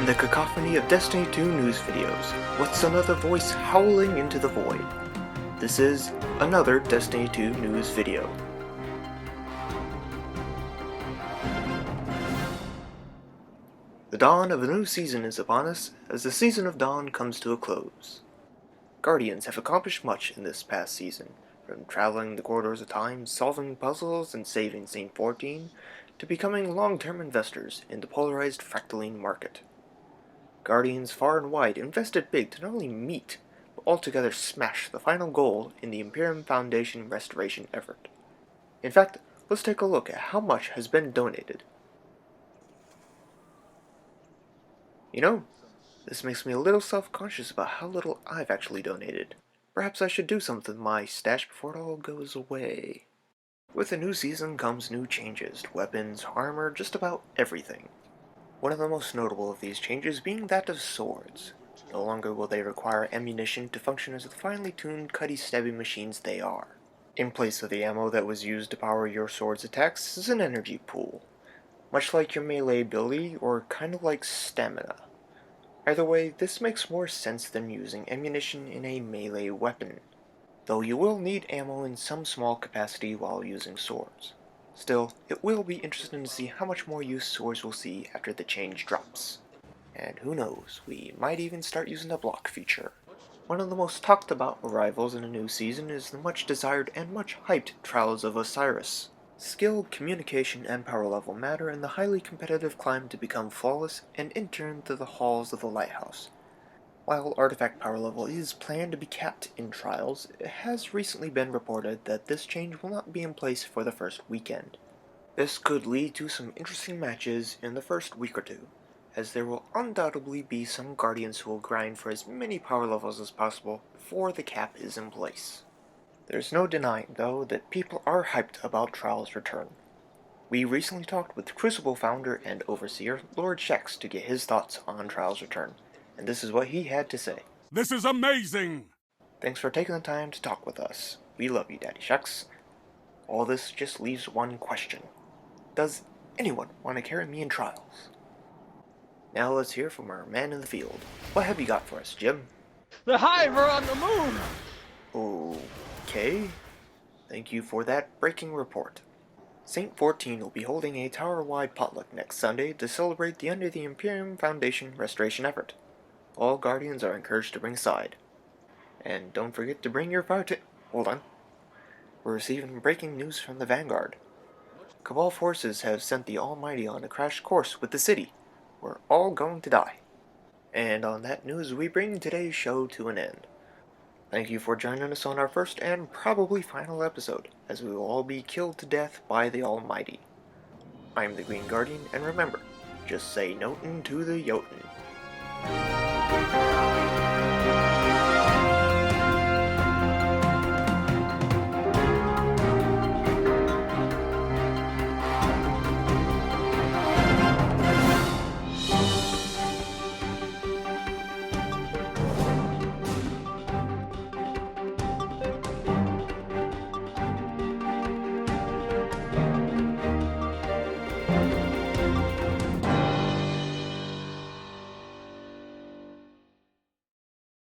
In the cacophony of Destiny 2 news videos, what's another voice howling into the void? This is another Destiny 2 news video. The dawn of a new season is upon us as the Season of Dawn comes to a close. Guardians have accomplished much in this past season, from traveling the corridors of time, solving puzzles, and saving St. 14, to becoming long-term investors in the polarized fractaline market. Guardians far and wide invested big to not only meet, but altogether smash the final goal in the Imperium Foundation restoration effort. In fact, let's take a look at how much has been donated. You know, this makes me a little self-conscious about how little I've actually donated. Perhaps I should do something with my stash before it all goes away. With the new season comes new changes to weapons, armor, just about everything. One of the most notable of these changes being that of swords. No longer will they require ammunition to function as the finely tuned cutty-stabby machines they are. In place of the ammo that was used to power your sword's attacks is an energy pool. Much like your melee ability, or kind of like stamina. Either way, this makes more sense than using ammunition in a melee weapon, though you will need ammo in some small capacity while using swords. Still, it will be interesting to see how much more use swords will see after the change drops. And who knows, we might even start using the block feature. One of the most talked about arrivals in a new season is the much desired and much hyped Trials of Osiris. Skill, communication, and power level matter in the highly competitive climb to become flawless and enter into the halls of the lighthouse. While artifact power level is planned to be capped in Trials, it has recently been reported that this change will not be in place for the first weekend. This could lead to some interesting matches in the first week or two, as there will undoubtedly be some Guardians who will grind for as many power levels as possible before the cap is in place. There's no denying, though, that people are hyped about Trials' return. We recently talked with Crucible founder and overseer Lord Shex to get his thoughts on Trials' return, and this is what he had to say. This is amazing! Thanks for taking the time to talk with us. We love you, Daddy Shex. All this just leaves one question. Does anyone want to carry me in Trials? Now let's hear from our man in the field. What have you got for us, Jim? The Hive are on the move! Okay. Thank you for that breaking report. St. 14 will be holding a tower-wide potluck next Sunday to celebrate the end of the Imperium Foundation restoration effort. All Guardians are encouraged to bring a side. And don't forget to bring your fire Hold on. We're receiving breaking news from the Vanguard. Cabal forces have sent the Almighty on a crash course with the city. We're all going to die. And on that news, we bring today's show to an end. Thank you for joining us on our first and probably final episode, as we will all be killed to death by the Almighty. I'm the Green Guardian, and remember, just say Noten to the Jotun.